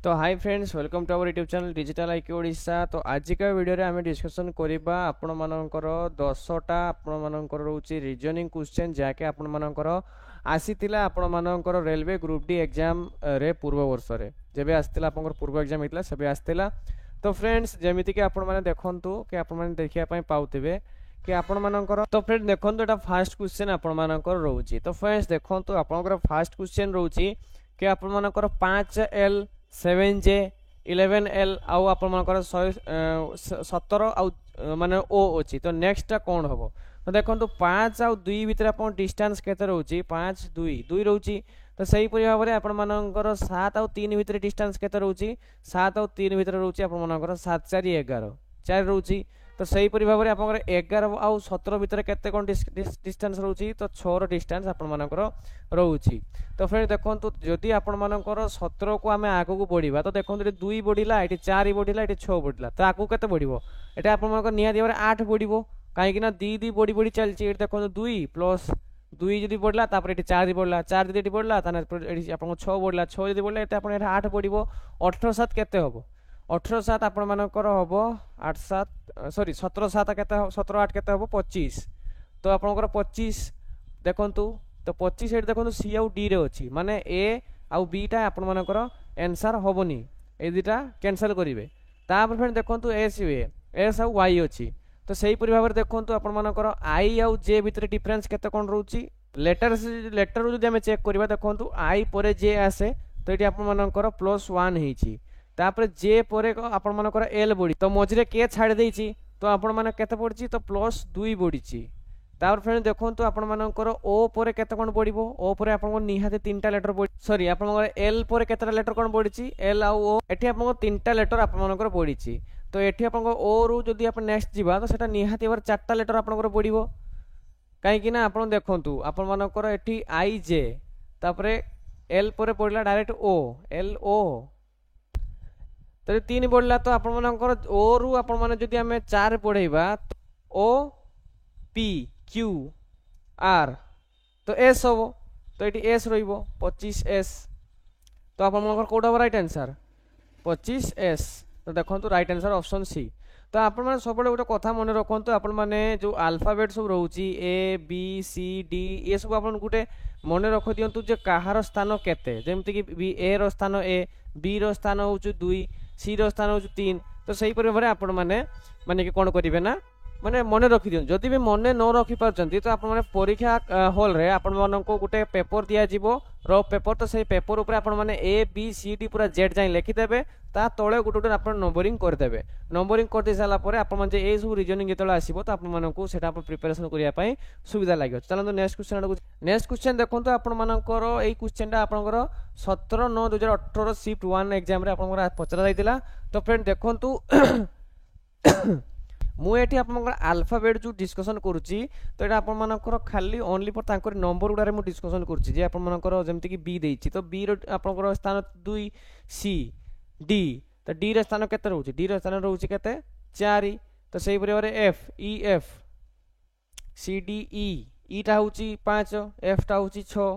तो hi friends, welcome to our YouTube channel digital IQ Odisha. तो आजिका वीडियो रे आमे डिस्कशन करिबा आपण मानकर 10टा आपण मानकर रहउची रीजनिंग क्वेश्चन जाके आपण मानकर आसीतिला आपण मानकर रेलवे ग्रुप डी एग्जाम रे पूर्व वर्ष रे जेबे आस्तिला आपण पूर्व एग्जाम हितला सेबे आस्तिला। तो फ्रेंड्स जेमिति कि आपण माने देखंतु कि आपण माने देखिया पई पाउतिबे कि आपण मानकर। तो फ्रेंड्स देखंतु एटा फर्स्ट क्वेश्चन आपण मानकर रहउची। तो फ्रेंड्स देखंतु आपनकर फर्स्ट क्वेश्चन रहउची कि आपण मानकर 5L 7J 11L आउ आपण मानकर 17 आउ माने O अछि। तो नेक्स्ट टा कोन हबो? तो देखंतु 5 आउ 2 भीतर आपण डिस्टेंस केते रहउची 5 2 2 रहउची। तो सही परि भाबरे आपण मानकर 7 आउ 3 भीतर डिस्टेंस केते रहउची 7 आउ 3 भीतर रहउची आपण मानकर 7 4 11 4 रहउची। तो सही परि भाबरे आपनकर 11 आउ 17 भीतर केते कोन डिस्टेंस रहउची तो 6 रो डिस्टेंस आपण मानकर रहउची। तो फ्रेंड देखंतु जदि आपण मानकर 17 को आमे आगु को बढ़िबा तो देखंतु एटी 2 बढ़िला एटी 4 बढ़िला एटी 6 बढ़िला तो आगु केते बढ़िबो एटा आपण मानकर निया दिबरे 8 बढ़िबो काहे कि ना दी दी बढ़ी बढ़ी चलची। एटी देखंतु 2 प्लस 2 जदि बढ़ला तापर एटी 4 बढ़ला 4 जदि बढ़ला ताने एटी आपण 6 बढ़ला 6 जदि बढ़ला एटा आपण एटा 8 बढ़िबो 18 7 केते हबो 18 7 आपण मानकर हबो 8 7 सॉरी 17 7 केते 17 8 केते हबो 25। तो आपनकर 25 देखंतु तो 25 एट देखो सी आउ डी रे अछि माने ए आउ बी टा आपण मानकर आंसर होबनी ए दिटा कैंसिल करिवे। तापर फ्रेंड देखंतु एस आउ वाई अछि। तो सही परि भाबरे देखंतु आपण मानकर आई आउ जे भीतर डिफरेंस केते कोन रहउची लेटर जदि हम चेक करबा देखंतु आई परे जे आसे तो एटी आपण मानकर +1 हेछि तापर जे परे आपण मानकर एल बडी तो मझरे के छाड़ देछि तो आपण माने केते पड़छि तो +2 बडीछि। तापर फ्रेंड देखंतु आपण मानकर ओ परे केते कोन बडिबो ओ परे आपण को निहाते 3टा लेटर सॉरी आपण मानकर एल परे केतेटा लेटर कोन बडिछि एल आउ ओ एठी आपण को 3टा लेटर आपण मानकर बडिछि। तो एठी आपण को ओ रु जदि आपण नेक्स्ट जिबा तो सेटा निहाते बार 4टा लेटर आपण को बडिबो काहे कि ना आपण देखंतु आपण मानकर एठी आई जे तापर एल परे पडला डायरेक्ट ओ एल ओ तो 3 बडला तो आपण मानकर ओ रु आपण माने जदि हमें 4 पढेबा ओ पी क्यू आर तो एस हम तो ये एस रहिबो 25S। तो आप कोटा राइट आंसर 25S। तो देखो राइट आंसर ऑप्शन सी। तो आप सब गोटे कथा मन रखु आपण मैंने जो अल्फाबेट सब रोची ए बी सी डी ये सब आप गोटे मन रख दिंतु जे कहार स्थान केते जेमति कि ए रो स्थान ए बी रो स्थान हो 2 सी रो स्थान हो 3। तो सही भाव आपण माने कि कौन करेंगे ना माने मन रखी दियो जदि भी मन न रखी पारचंती तो आपण माने परीक्षा हॉल रे आपण मानन को गुटे पेपर दिया जीवो रफ पेपर। तो सही पेपर ऊपर आपण माने ए बी सी डी पूरा जेड जाई लिखि देबे ता तळे गुटे गुटे आपण नंबरिंग कर देबे। नंबरिंग कर दे साला परे आपण माने ए सब रीजनिंग जेतला आसीबो तो आपण मानन को सेटा प्रिपरेशन करिया पई सुविधा लागियो। चलंतु नेक्स्ट क्वेश्चन देखंतु आपण मानकर एई क्वेश्चनटा आपनकर 17/9/2018 शिफ्ट 1 एग्जाम रे आपनकर पचरा जायतिला। तो फ्रेंड देखंतु मुझे आप अल्फाबेट जो डिस्कसन करुच्ची तो ये आपर खाली ओनली फॉर तांकर नंबर गुड़ारे मुझे डिस्कसन करुच्ची आपर जमती कि बी देछि तो बी रो स्थान 2 सी डी तो डी रो स्थान केते रहउची डी रो स्थान रहउची केते 4। तो सही परिवार F E F C D E टा होची 5 एफ टा होची 6।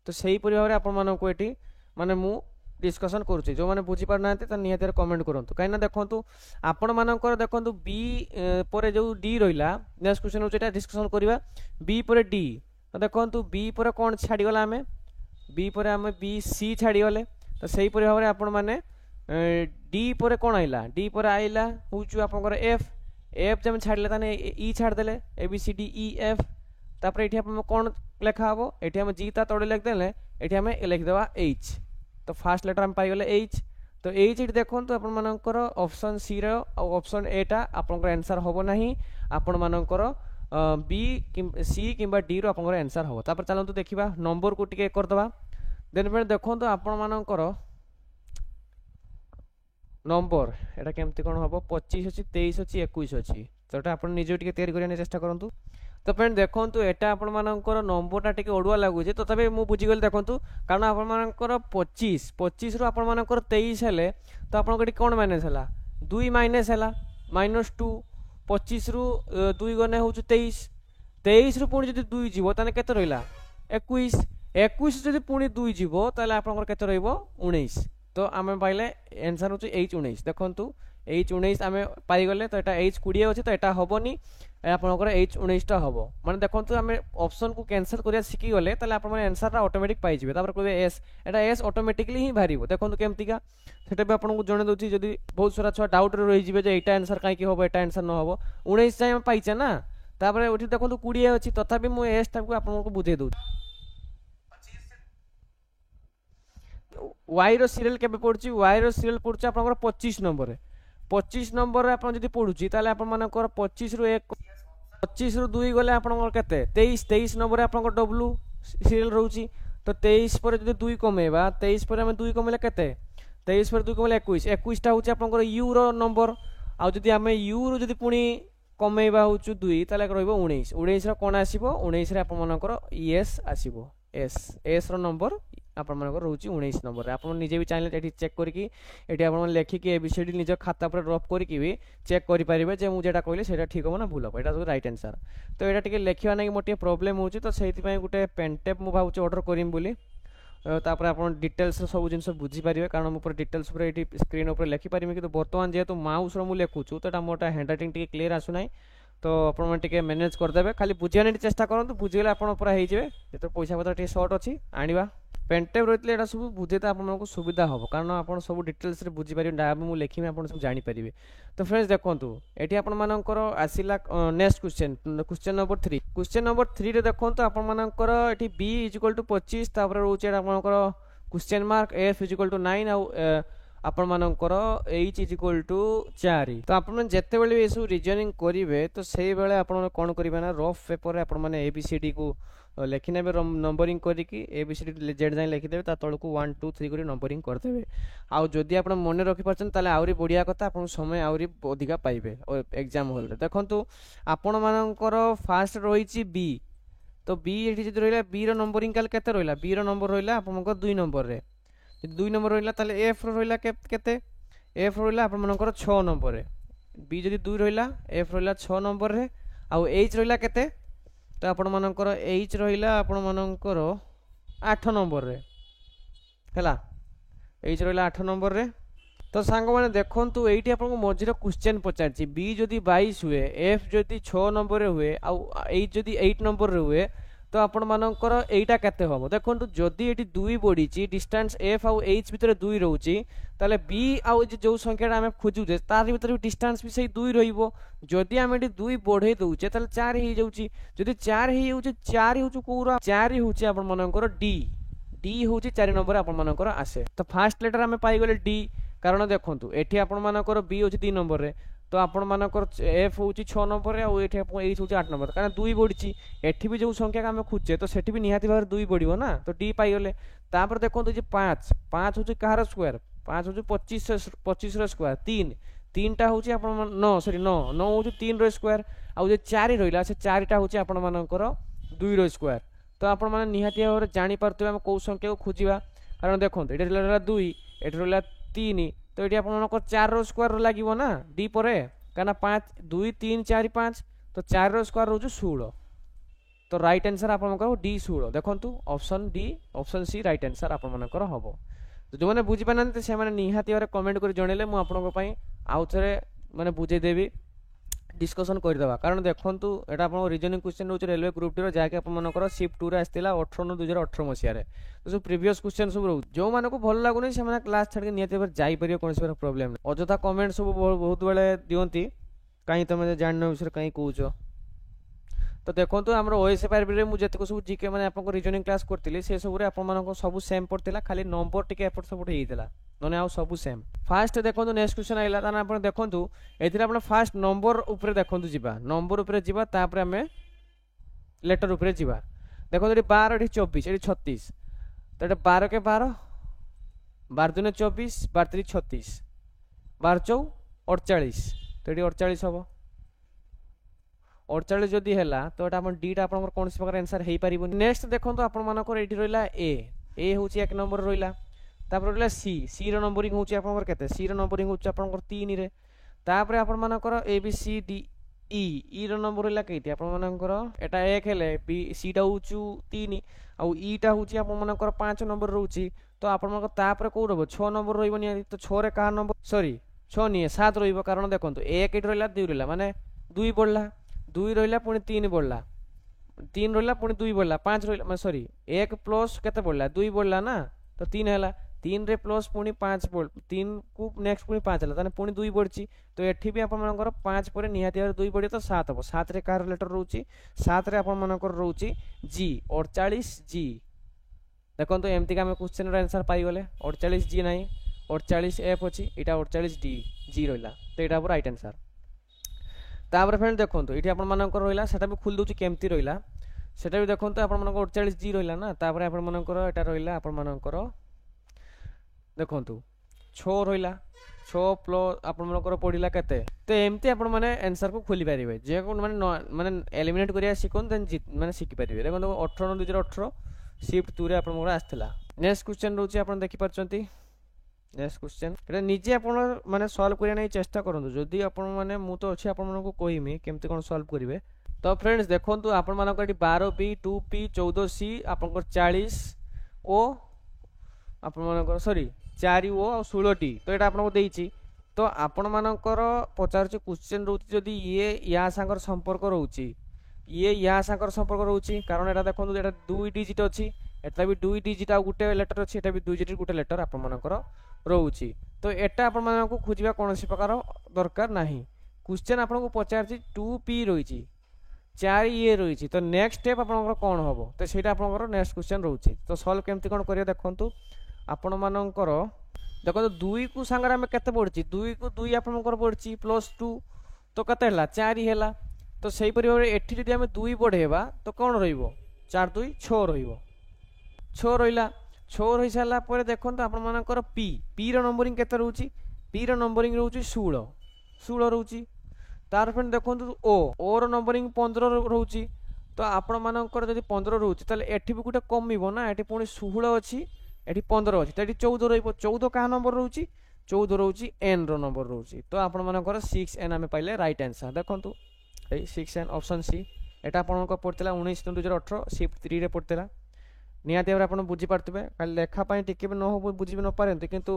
तो सही परिवार आपण मानको एठी माने मु डिस्कसन करुच्ची जो मैंने बुझी पार ना निहत कमेंट करूँ कहीं देखो आपण मानकर देखो बी पर जो डी रहा नेक्स्ट क्वेश्चन होता डिस्कसन करवा बी पर डी। तो देखो बी पर कौन छाड़गला आम बी पर आम बी सी छाड़गले। तो सही भाव में आपण मैंने डी पर कौन आइला डी पर आइला हूँ आप एफ एफ जब छाड़े ताने ई छाड़देले A B C D E F तापर ये कौन लेखा हम ये आम जी ता तड़े लिखदेले ये आम लिखिदेवा एच। तो फास्ट लेटर हम पाइगले एच। तो एच देखो तो आपण मानकर option C row option A टा आपनकर आंसर होबो नाही आपण मानकर बी सी किंबा डी रो आपनकर आंसर होबो। तापर चलंतु देखिबा नंबर को टिके कर दबा देन फ्रेंड देखो तो आपण मानकर नंबर एटा केमती कोन होबो 25 अछि 23 अछि 21 अछि तो एटा आपण निजे टिके तयारी करिया चेष्टा करंतु। तो फ्रेंड देखो एटा आपण मानकर नंबरटा टिके ओडुआ लागुजे तो तबे मु बुझी गेल देखंतु कारण आपण मानकर 25 रो आपण मानकर 23 हेले तो आपण कटी कोन माइनस हला 2 माइनस हला -2 25 रु 2 गने होछु 23 रु पुणी जदि 2 जीवो ताने केते रहला 21 जदि पुणी 2 जीवो ताले आपण केते रहइबो 19। तो आम पाइले आंसर हूँ H19 देखो H19 आम पाईगले तो यहाँ H20 अच्छे तो यहाँ हेनी आपंकर H19 हम मैंने देखो आम ऑप्शन को कैंसल करा शिखीगले आंसर ऑटोमेटिक पाइबे कहे एस एटा एस ऑटोमेटिकली ही बाहर देखो केमतिका सेटा भी आपको जन दूसरी जब बहुत सारा छुआ डाउट रही है ये आंसर कहीं हम यहाँ आंसर न हम 19 जाए पाइचे ना तापर ये देखो 20 अच्छी तथापि मुझे एस टाइम को आपको बुझे दूँ वाई रो सीरियल केबे पड़ुची वाई रो सीरियल पड़ुची आपनकर 25 नंबर रे 25 नंबर रे आपन जदी पड़ुची ताले आपन मानकर 25 रु 1 25 रु 2 गले आपनकर केते 23 नंबर रे आपनकर डब्ल्यू सीरियल रहउची तो 23 पर जदी 2 कमेबा 23 पर हम 2 कमेले केते 23 पर 2 कमेले 21 21 टा होची आपनकर यू रो नंबर आ जदी हम यू रो जदी पुनी कमेबा होचु 2 ताले रहइबो 19 19 रो कोन आसीबो 19 रे आपन मानकर एस आसीबो एस एस रो नंबर आपण रोचे 19 नंबर आप निजे भी चाहिए ये चेक करके लिखिकी एबीसीडी निज खाता पर ड्रप करके भी चेक करेंगे जे मुझे कहली से ठीक हम ना भूल हम यहाँ सब रईट आंसर तो यहाँ टे लिखा ना मोटे प्रोब्लेम हो तो से गोटे पेनटेप मुझे भावुँ ऑर्डर करीम बोली तापर आप डिटेल्स सब जिन बुझीपारे कारण मुझे डिटेल्स ये स्क्रीन पर लिखिपारि कि बर्तमान जेहेतु माउस रो लिखुचु तो मोटा हैंड राइटिंग टी क्लीयर आसुना तो आपटे मैनेज करदे खाली बुझाने चेष्टा करूँ बुझीगले आप पूरा हो जाए जो पैसा पत्र सर्ट अच्छी आनिबा पेनटेप रही है सब बुझे तो आपको सुविधा हम कारण आप सब डिटेल्स बुझीपारे मुझे लिखी आप सब जानीपारे तो फ्रेंड्स देखो ये आपर आसला next question number 3 question number 3 रे देखो आपर ये बी इजिकल टू 25 रोचे आपंकर question mark F is equal to 9 आउ आपण मानकर एच इजिकल टू 4 तो आप जिते बड़े ये सब रिजनिंग करेंगे तो से बेले आप कौन करेंगे ना रफ पेपर आप एबीसीडी को लिखिने नंबरिंग करके एबीसीडी जेड जाए लिखिदेवे तल को 1 2 3 कर नंबरिंग करदे आउ जदि आप मन रखिपार आहरी बढ़िया कथा आप समय आहरी अधिका पाइबे एग्जाम हॉल देखो आपण मानकर फास्ट रही बी तो बी ये रहा बी रंबरिंग काल के रहा बी रंबर रहा आप 2 नंबर रे 2 नंबर रहा ताले एफ रहा केते एफ रहा आप 6 नंबर रे बी जदि 2 रहा एफ रहा 6 नंबर रे आउ एच रहा केते तो आपण मानकर एच रहा आपण मानकर 8 नंबर रे हैला एच रहा 8 नंबर रे तो सांग मैंने देखु ये आपको मझे क्वेश्चन पचार बी जदि 22 हुए एफ जदि 6 नंबर हुए आउ एच जदि 8 नंबर हुए तो आपण मानकर एटा केते हम देखो जदि ये 2 बढ़ी डिस्टेंस एफ आउ एच भितर 2 रोचे ताले बी आउ जो संख्या आम खोजुचे तार भीतर भी डिस्टेंस भी सही 2 रहिबो जदि आम ये 2 बढ़े दउचे ताले 4 हो जाउची जदि 4 हो जाउची 4 होचु कोरा 4 होची आपण मानकर डी डी होची 4 नंबर आपण मानकर आसे तो फर्स्ट लेटर आम पाई गले डी कारण देखो एठी आपण मानकर बी होची 3 नंबर रे तो आपण मानकर एफ होची 6 नंबर रे और एठी एच होची 8 नंबर कारण 2 बढ़ी एठी भी जो संख्या आम खोजे तो सेठी भी निहाती भाव 2 बढ़िबो ना तो डी पाई गले तापर देखो जे 5 5 होची कहार स्क्वायर 5 होची 25 रो स्क्वायर 3 3टा होची आपण 9 सॉरी 9 9 होची 3 रो स्क्वायर आ जे 4 रहिला से 4टा होची आपण मानकर 2 रो स्क्वायर तो आपण माने निहाती भाव जानि पारथबे हम को संख्या को खोजिबा कारण देखो एठी रहला 2 एठी रहला 3 तो ये आप 4 रो स्क्वायर लगे ना डी पर क्या 5 2 3 4 5 तो 4 रो स्क्वायर रोज 16 तो राइट आंसर आप डी 16 देखो option D option C right answer आप हम तो जो मैंने बुझी पाना से निहाती भाव कमेंट कर जनइले मुझे आउ थे मैंने बुझेदेवी डिस्कसन करदेवा कारण देखो यहाँ आप रिजनिंग क्वेश्चन रोचे रेलवे ग्रुप टी जहाँकि आप शिफ्ट 2 आसाला 18/2018 मसीह तो सब प्रीवियस क्वेश्चन सब रोज जो मानक भल लगुनि से क्लास छाड़ी निहती जापर कौन प्रोब्लेम अजथा कमेंट सब बहुत बेले दिखती कहीं तुम जान विषय कहीं कौच तो देखो आम ओएसएफआरबी मुझे सब जीके मैंने आप रिजनिंग क्लास करी से सब सब सेम पड़ता खाली नंबर टी एपट सपट होता नने आउ सब सेम फास्ट देखो नेक्स्ट क्वेश्चन आइला ताना आपण देखंतु एथिरे आपण फास्ट नंबर ऊपर देखंतु जिबा नंबर ऊपर जिबा तापर हमें लेटर ऊपर जिबा देखो 12 एठी 24 एठी 36 तो एटा 12 के 12 12 दुने 24 12 3 36 12 4 48 तो एठी 48 हबो 48 जदि हैला तो एटा आपण डीटा आपण कोन से प्रकार आंसर हेई परिबो नेक्स्ट देखंतु आपण मानकर एठी रहिला ए होची एक नंबर रहिला तापर रहा सी सी नंबरिंग होची आपनकर केते सी नंबरिंग होची आपनकर 3 रे तापर आपन मानकर A B C D E E row number होला केती आपन मानकर एटा 1 हेले बी सी टा होचु 3 आ ई टा होची आपन मानकर 5 नंबर रहउची तो आपरे कौ रही 6 नंबर रही तो 6 रे क्या नंबर सॉरी 6 नहीं 7 रही कारण देखो 1 ये रहा 2 रहा माने 2 बढ़ला 2 रहा पुणी 3 बढ़ला 3 रहा पुणी 2 बढ़ला 5 रहा सॉरी 1 प्लस केते बढ़ला 2 बढ़ला ना तो 3 है 3 रे प्लस पुणी 5 3 को नेक्स्ट पुणी 5 है पुणी 2 बढ़ी तो एठी भी आपनकर 5 पर निहाती 2 बढ़ी तो 7 हम 7 रे कार लेटर रोची 7 रे आपनकर रोची जी 48 जी देखो तो एमती आम क्वेश्चन आंसर पाईगले 48 जी ना 48 एफ अच्छी यहाँ 48 डी जी रहा तो यहाँ राइट आंसर तापर फ्रेंड देखो ये आपर रहा से भी खोल दूसरी केमती रहा से भी देखो आप 48 जी रहा ना तापर आपर रहा आपर देखो 6 रहा 6 प्लस आपर पड़ा के तो एमती आप आंसर को खोली पारे जे मैंने एलिमिनेट करा शिखुन देन मैंने शिखिपारे देखो 18 2018 शिफ्ट 2 रे आपन आसला नेक्स्ट क्वेश्चन रोची आपन देखि परचंती नेक्स्ट क्वेश्चन एटा निजे आपन माने सॉल्व करिया नै चेष्टा करंतु जदी आपन माने मु तो अछि आपन मन को कहिमी केमते कोन सॉल्व करिवे तो फ्रेंड्स देखंतु आपन मन को 12p 2p 14c आपन को 40 ओ आपन मन को सॉरी 4 ओ और 16t तो एटा आपन को देइछि तो आपन मन को पचारछ क्वेश्चन रोची जदी ये या संगर संपर्क रोची ये या सागर संपर्क रोची कारण एटा देखो एटा 2 डिजिट अच्छी एटा भी 2 डिजिट आ गुटे लेटर अच्छी एटा भी 2 डिजिट गुटे लेटर आपन मनकर रोची तो एटा आपन मन को खोजिबा कोनोसी प्रकार दरकार नाही क्वेश्चन आपन को पचारछि 2p रोची 4 ये रोची तो नेक्स्ट स्टेप आपन कोन होबो तो सेटा आपन नेक्स्ट क्वेश्चन रोची तो सॉल्व केमती कोन करिया देखंतु आपन मनकर देखो 2 को संगर हम केते पड़छि 2 को 2 आपन मनकर पड़छि +2 तो केते हला 4 हला तो सही परिवार एठी जदि हम 2 बढ़ेबा तो कौन रहिबो 4 2 6 रहिबो 6 रहिला 6 रहि साला परे देखन तो आपन मानकर पी रो नंबरिंग केते रहउची पी रो नंबरिंग रहउची 16 रहउची तार फ्रेंड देखन ओ रो नंबरिंग 15 रहउची तो आपन मानकर जदि 15 रहउची ताले एठी भी गुटे कमिबो ना एठी पुणी 16 अछि एठी 15 अछि तो एठी 14 रहिबो 14 का नंबर रहउची 14 रहउची एन रो नंबर रहउची तो आपन मानकर 6n हमें पाइले राइट आंसर देखंतु 6n ऑप्शन सी एटा आपन को पड़तला 19 2018 शिफ्ट 3 रे पड़तला निहाती भाव आपन बुझी पारतबे खाली लेखा पई टिके भी न हो बुझी भी न पारंते किंतु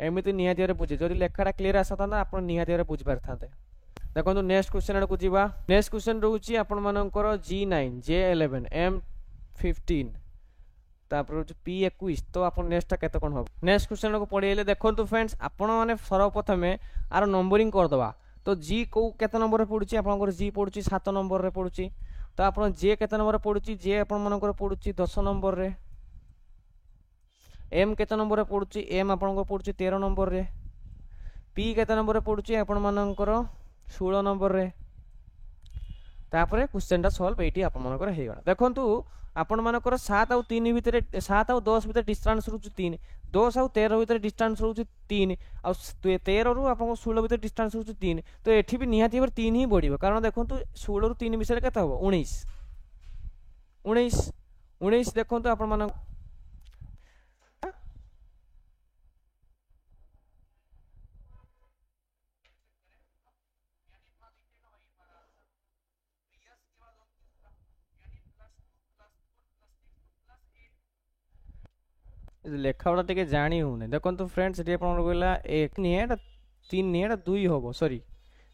एमिति निहाती भाव बुझी जदि लेखाटा क्लियर आसता आपन निहाती भाव बुझी पारथाते देखो नेक्स्ट क्वेश्चन आड़ को जीवा नेक्स्ट क्वेश्चन रहउची आपन मानकर G9 J11 M15 तापर P21 तो आपन नेक्स्ट केते कोन हो नेक्स्ट क्वेश्चन को पढिले देखंतु फ्रेंड्स आपन माने सर्वप्रथमे आर नंबरिंग कर दबा तो जी को केते नंबर रे पडुची आपन जी पडुची 7 नंबर रे पडुची तो आपन जे केते नंबर रे पडुची जे आपन मानकर पडुची 10 नंबर रे एम केते नंबर रे पडुची एम आपन को पडुची 13 नंबर रे पी केते नंबर रे पडुची आपन मानकर 16 नंबर रे तापर क्वेश्चन टा सॉल्व एटी आपन मानकर हे गला देखंतु आपन मानकर 7 और 3 भितर 7 और 10 भितर डिस्टेंस रहउची 3 10 और 13 भितर डिस्टेंस रहउची 3 और 13 रु आपन 16 भितर डिस्टेंस रहउची 3 तो एठी भी निहाती पर 3 ही बढ़िबो कारण देखंतु 16 रु 3 मिसरे केते हो 19 19 19 देखंतु आपन मान लेखाटा टिके जानी होने देखो तो फ्रेंड्स ये कहला 1 नहीं है 3 नहीं है 2 होबो सॉरी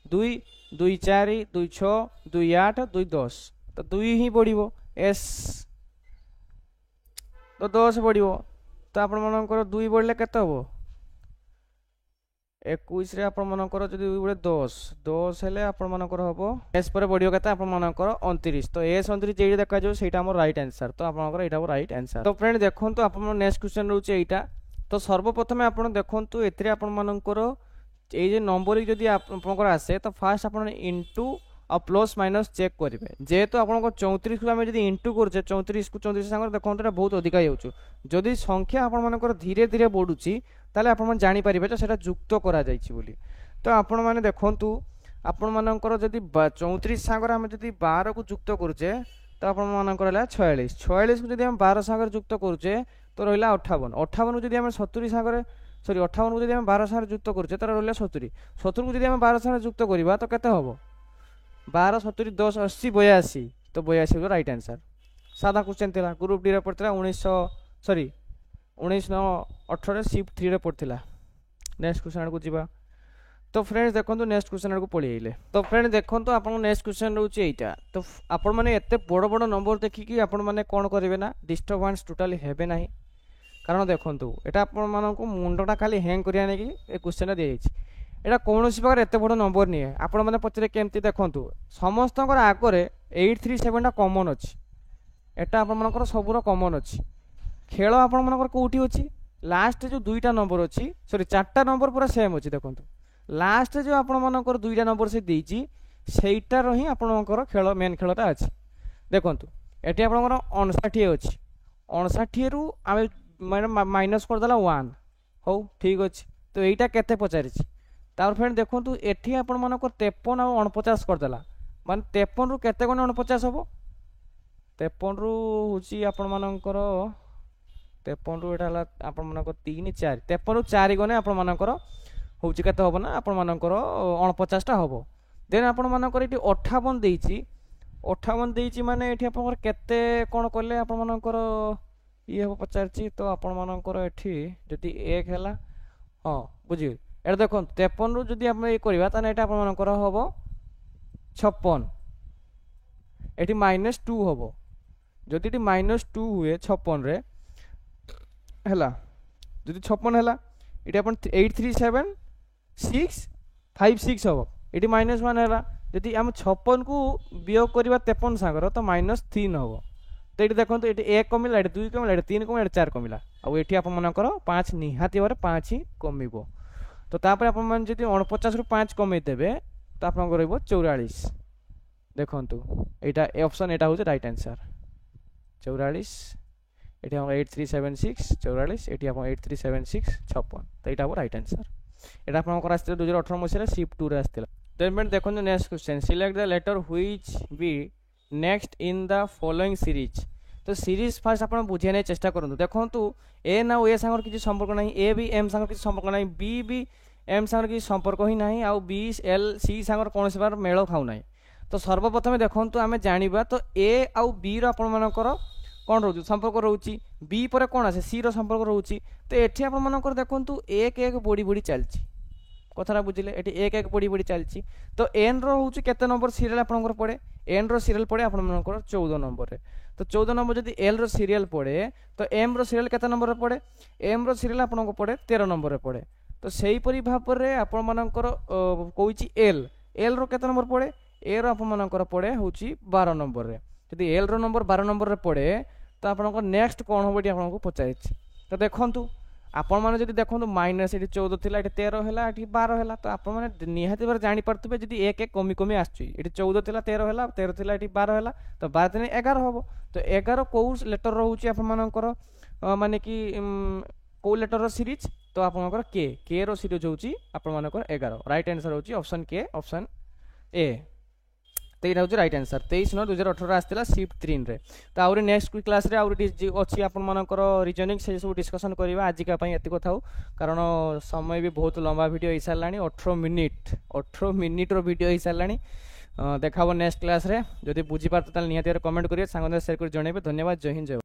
2 2 4 2 6 2 8 2 10 तो 2 ही बढ़िबो एस तो 10 बढ़िबो तो आपण मानकर 2 बढ़ले केते होबो 21 रे आपण मानकर जदी 2 बळे 10 10 हेले आपण मानकर होबो एस पर बढ़ियो केते आपण मानकर 29 तो एस 29 जेडी देखा जो सेटा हमर राइट आंसर तो आपण मानकर एटा राइट आंसर तो फ्रेंड देखंतु आपण नेक्स्ट क्वेश्चन रहउचे एटा तो सर्वप्रथमे आपण देखंतु एतरे आपण मानकर ए जे नंबरिंग जदी आपनकर आसे तो फास्ट आपण इनटू और प्लस माइनस चेक करेंगे जेहेतु आप 34 को आम जब इंटू करछे 34 को 34 सांग देखो बहुत अधिका हो जदि संख्या आप धीरे धीरे बढ़ुची ताले आप जानी पारिबे सेटा जुक्त करा जायछि बोली तो आपण माने देखंतु आपण मानकर जदि 34 सांगर आम जदि 12 को जुक्त करूचे तो आपण मानकर हला 46 46 को जदि हम 12 सांगर जुक्त करूचे तो रहिला 58 58 को जदि हम 70 सांगर सॉरी 58 को जदि हम 12 सांगर जुक्त करूचे तो रहिला 70 70 को जदि हम 12 सांगर जुक्त करिबा तो केते हबो 12 70 10 80 82 तो 82 राइट आंसर सादा क्वेश्चन थिला ग्रुप डी रे पड़तला 1900 सॉरी 19/18 शिफ्ट 3 रे पड़ता। नेक्स्ट क्वेश्चन आड़ को जीवा। तो फ्रेंड्स देखो नेक्स्ट क्वेश्चन आड़ को पड़ी आइले। तो फ्रेंड्स देखो आप नेक्स्ट क्वेश्चन रोचे एटा। तो आपण माने एते बड़ बड़ नंबर देखिकी आपण माने कोन करिवे ना डिस्टर्बेंस टोटली हेबे नाही। कारण देखो एटा आपण मानको मुंडटा खाली हैंग करिया नै कि ए क्वेश्चन दे जाइछि। एटा कोनोसी प्रकार एते बड़ नंबर नहीं है। आपण माने पचरे केमती देखंतु समस्तकर आगरे 837 टा कॉमन अछि। एटा आपण मानकर सबुर कॉमन अछि। खेल आपण मानकर कोठी अछि लास्ट जो दुईटा नंबर अछि सॉरी चारटा नंबर पूरा सेम अछि। देखंतु लास्ट जो आपण मानकर दुईटा नंबर से देछि सेइटा रही आपण मानकर खेल मेन खेलटा अछि। देखंतु एटी आपण मानकर 59 अछि। 59 रु आमे माने माइनस कर देला 1 हो ठीक अछि। तो एइटा केते पचारिछि तार फ्रेंड देखंतु एठी आपण मानकर 53 आ 49 कर देला माने 53 रु केते कोन 49 हबो 53 रु होची आपण मानकर 53 रु एटा हला आपण मानकर 3 4 53 रु 4 गने आपण मानकर होची केते हबो ना आपण मानकर 49 टा हबो। देन आपण मानकर एठी 58 देइची 58 देइची माने एठी आपण केते कोन करले आपण मानकर ये हबो पचारची। तो आपण मानकर एठी जति 1 हला हां बुझी एटा देखो 53 रु जदि आपण ये करबा ताने एटा आपण मानकर हबो 56 एठी -2 हबो। जदि एठी -2 हुए 56 रे हला जदि 56 हला एठी आपण 837656 हबो। एठी -1 हला जदि हम 56 को वियोग करबा 53 सागर तो -3 हबो। तो ये देखो ये 1 कमिला 2 कमिला 3 कमिला 4 कमिला आ ये आप मनकर 5 निहाती भाव 5 ही कमिब। तो तापर आप 49 रु 5 कमे देवे तो आप 44 देखु यहाँ ऑप्शन यहाँ हूँ राइट आंसर 44 ये 8376 44 ये 8376 56 तो यहाँ हम राइट आंसर यहाँ आप 2018 मसीह शिफ्ट 2 आसाला। देन देखो next question select the letter which be next in the following series. तो सीरीज फास्ट आप बुझे नहीं चेष्टा करूँ। देखो ए ना ए सांगर किसी संपर्क ना ए भी एम सांगर किसी संपर्क ना बी भी एम सांगर किसी संपर्क ही ना आउ बी एल सी सांगर कौन से बार मेल खाऊ ना। तो सर्वप्रथम देखो आम जाना तो ए आउ बी रपर कौन रोच संपर्क रोची बी पर कौन आसे सी संपर्क रोची। तो ये आपर देखो एक एक बढ़ी बढ़ी चलती कथा बुझे ये एक एक बढ़ी बढ़ी चलती। तो एन रोचे केते नंबर सीरियल आपंकर पड़े एन रो सीरियल पड़े आपर 14 नंबर रे। तो 14 नंबर जब एल रो सीरियल पड़े तो एम रो सीरियल केते नंबर रे पड़े एम रो सीरियल आपको पड़े 13 नंबर रे पड़े। तो सही परी भाव रे आपण मानकर कोइची एल एल रो केते नंबर पड़े ए रो आपण मानकर पड़े होची 12 नंबर रे। जदि एल रो नंबर 12 नंबर रे पड़े तो आपनको नेक्स्ट कौन होबो आपको पचारिछि। तो देखंतु आपण माने जदि देखंतु माइनस ये 14 थिला ये 13 हैला ये 12 हैला। तो आपण माने निहाती बार जानि परतबे जदि एक एक कमी कमी आछि ये 14 थिला 13 हैला 13 थिला ये 12 हैला तो 12 दिन 11 होबो। तो 11 को लेटर रहउछि आपण मानकर माने कि को लेटर रो सीरीज तो आपण मानकर के रो सीरीज होउछि आपण मानकर 11 राइट आंसर होउछि ऑप्शन के ऑप्शन ए। तो ये हूँ राइट आंसर 23/9/2018 आसाला शिफ्ट 3 रे। तो आउरी नेक्स्ट क्लास रे आउरी अच्छी आपनकर रिजनिंग से सब डिस्कसन करवा आजिका एति कथा कारण समय भी बहुत लंबा वीडियो हो सारा 18 मिनिट रो वीडियो हो सारा। देखा नेक्स्ट क्लास रे जदि बुझी पार्थ निहाती कमेंट करेंगे सांग शेयर कर जनइबे। धन्यवाद जय हिंद जय।